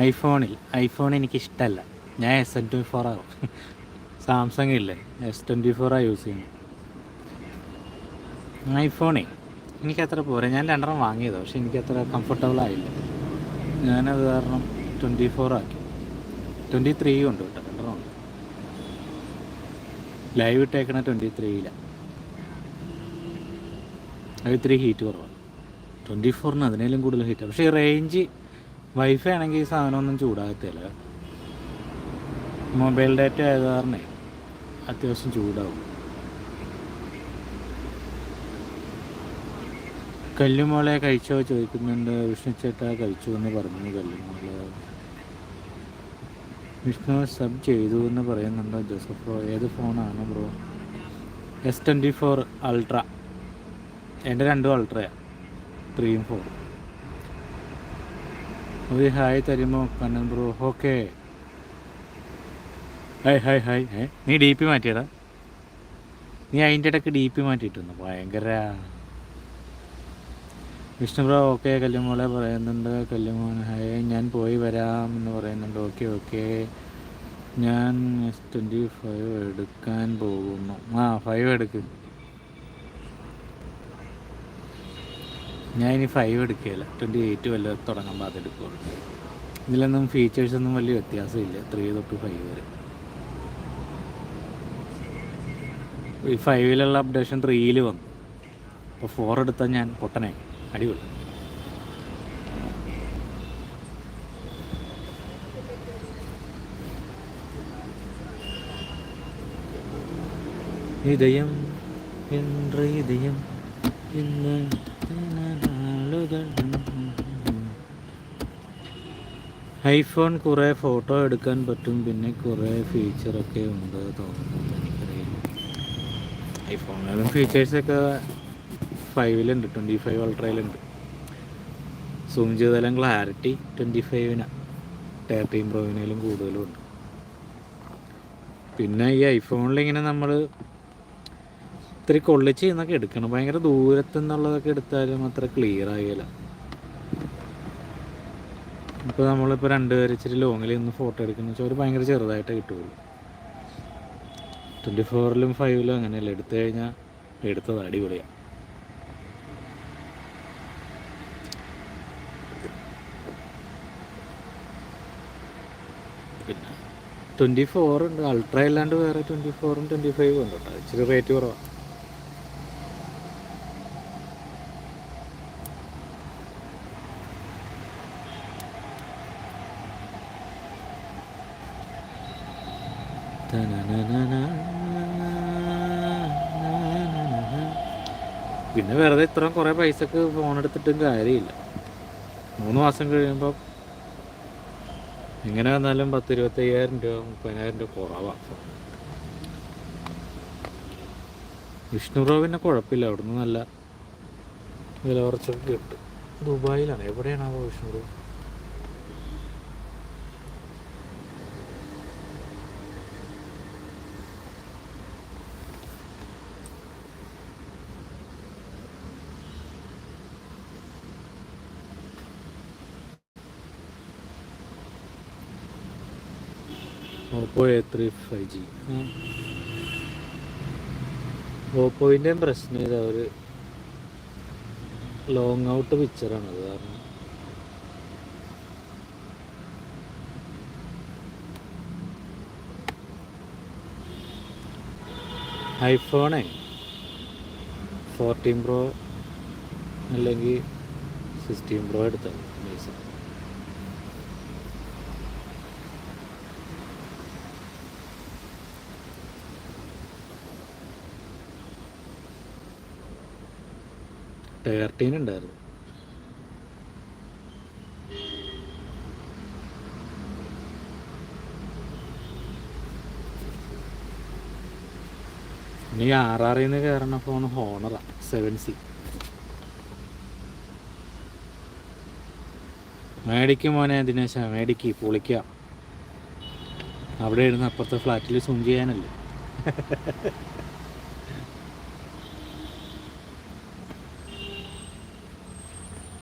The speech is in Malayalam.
ഐഫോൺ എനിക്കിഷ്ടമല്ല. ഞാൻ S24 ആകും. സാംസങ് ഇല്ലേ, S24 യൂസ് ചെയ്യുന്നത്. ഐഫോണേ എനിക്കത്ര പോരാ. ഞാൻ 2 വാങ്ങിയതാണ്, പക്ഷെ എനിക്കത്ര കംഫർട്ടബിൾ ആയില്ല. ഞാനത് കാരണം 24 ആക്കി. 23 ഉണ്ട് കേട്ടോ, 2 ഉണ്ട്. ലൈവ് ഇട്ടേക്കണ 23-ലാണ്. അത് ഇത്തിരി ഹീറ്റ് കുറവാണ്. 24-ന് അതിനേലും കൂടുതൽ ഹീറ്റാണ്. പക്ഷേ ഈ റേഞ്ച് വൈഫൈ ആണെങ്കിൽ ഈ സാധനമൊന്നും ചൂടാകത്തില്ല. മൊബൈൽ ഡാറ്റ ആയത് കാരണേ അത്യാവശ്യം ചൂടാവും. കല്ലുമോളെ കഴിച്ചോ ചോദിക്കുന്നുണ്ട്. വിഷ്ണു ചേട്ടാ കഴിച്ചു എന്ന് പറഞ്ഞു. കല്ലുമോളെ വിഷ്ണു സബ് ചെയ്തു എന്ന് പറയുന്നുണ്ടോ ജോസഫ് ബ്രോ? ഏത് ഫോണാണ് ബ്രോ? S24 ultra. എൻ്റെ 2 അൾട്രയാണ്, 3 4. ഒരു ഹായ് തരുമോ Kannan bro? Okay. Hi hi hi. നീ DP മാറ്റിയടാ? നീ അതിൻ്റെ ഇടയ്ക്ക് DP മാറ്റിയിട്ടുണ്ടോ? ഭയങ്കര. Vishnu bro okay. കല്ലുമോളെ പറയുന്നുണ്ട്. കല്ലുമോൻ ഹായ്. ഞാൻ പോയി വരാം എന്ന് പറയുന്നുണ്ട്. ഓക്കെ. ഞാൻ S25 എടുക്കാൻ പോകുന്നു. 5 എടുക്ക്. ഞാൻ ഇനി 5 എടുക്കുകയില്ല. 28 വല്ല തുടങ്ങുമ്പോൾ അതെടുക്കുകയുള്ളൂ. ഇതിലൊന്നും ഫീച്ചേഴ്സൊന്നും വലിയ വ്യത്യാസമില്ല, 3 തൊട്ട് 5 വരെ. ഈ 5-ലുള്ള അപ്ഡേഷൻ 3-ൽ വന്നു. അപ്പോൾ 4 എടുത്താൽ ഞാൻ പൊട്ടനായി. അടിപൊളി. இதயம் என்ற இதயம் ഇന്ന് നാളുകൾ. ഐഫോൺ കുറേ ഫോട്ടോ എടുക്കാൻ പറ്റും, പിന്നെ കുറേ ഫീച്ചറൊക്കെ ഉണ്ട് തോന്നുന്നു. എനിക്കറിയില്ല. ഐഫോണിലും ഫീച്ചേഴ്സൊക്കെ 5-ലുണ്ട്, 25 അൾട്രയിലുണ്ട്. സൂം ചെയ്താലും ക്ലാരിറ്റി 25-നാണ്, 13 പ്രോവിനേലും കൂടുതലും ഉണ്ട്. പിന്നെ ഈ ഐഫോണിൽ ഇങ്ങനെ നമ്മൾ ഇത്തിരി കൊള്ളിച്ച് എന്നൊക്കെ എടുക്കണം. ഭയങ്കര ദൂരത്തു നിന്നുള്ളതൊക്കെ എടുത്താലും അത്ര ക്ലിയർ ആകില്ല. ഇപ്പോൾ നമ്മളിപ്പോൾ 2 പേര് ഇച്ചിരി ലോങ്ങിൽ നിന്ന് ഫോട്ടോ എടുക്കുന്ന വെച്ചാൽ അവർ ഭയങ്കര ചെറുതായിട്ട് കിട്ടുള്ളൂ. 24-ലും 5-ലും അങ്ങനെയല്ല. എടുത്തു കഴിഞ്ഞാൽ എടുത്തത് അടിപൊളിയാണ്. പിന്നെ 24 ഉണ്ട്, അൾട്ര അല്ലാണ്ട് വേറെ 24-ഉം 25-ഉം ഉണ്ട് കേട്ടോ. ഇച്ചിരി റേറ്റ് കുറവാണ്. പിന്നെ വെറുതെ ഇത്രയും കുറേ പൈസക്ക് ഫോൺ എടുത്തിട്ടും കാര്യമില്ല. 3 മാസം കഴിയുമ്പോൾ എങ്ങനെ വന്നാലും 10-25,000 രൂപ 30,000 രൂപ കുറവാണ്. വിഷ്ണു ബ്രോ പിന്നെ കുഴപ്പമില്ല, അവിടുന്ന് നല്ല വില കുറച്ചൊക്കെ കിട്ടും. ദുബായിലാണ്. എവിടെയാണാവോ Vishnu bro? Oppo A3 5G. ഓപ്പോയിൻ്റെയും പ്രശ്നം ചെയ്ത ഒരു ലോങ് ഔട്ട് പിക്ചറാണ്. അത് കാരണം ഐഫോണേ 14 പ്രോ അല്ലെങ്കിൽ 16 പ്രോ എടുത്താൽ പൈസ. ടേർട്ടീൻ ഉണ്ടായിരുന്നു. ഇനി RRയിൽ നിന്ന് കയറുന്ന ഫോൺ ഹോണറാണ് 7C. മേടിക്കും മോനെ ദിനേശ, മേടിക്ക്, പൊളിക്കാം. അവിടെ ഇരുന്ന് അപ്പുറത്തെ ഫ്ലാറ്റിൽ സൂം ചെയ്യാനല്ലേ.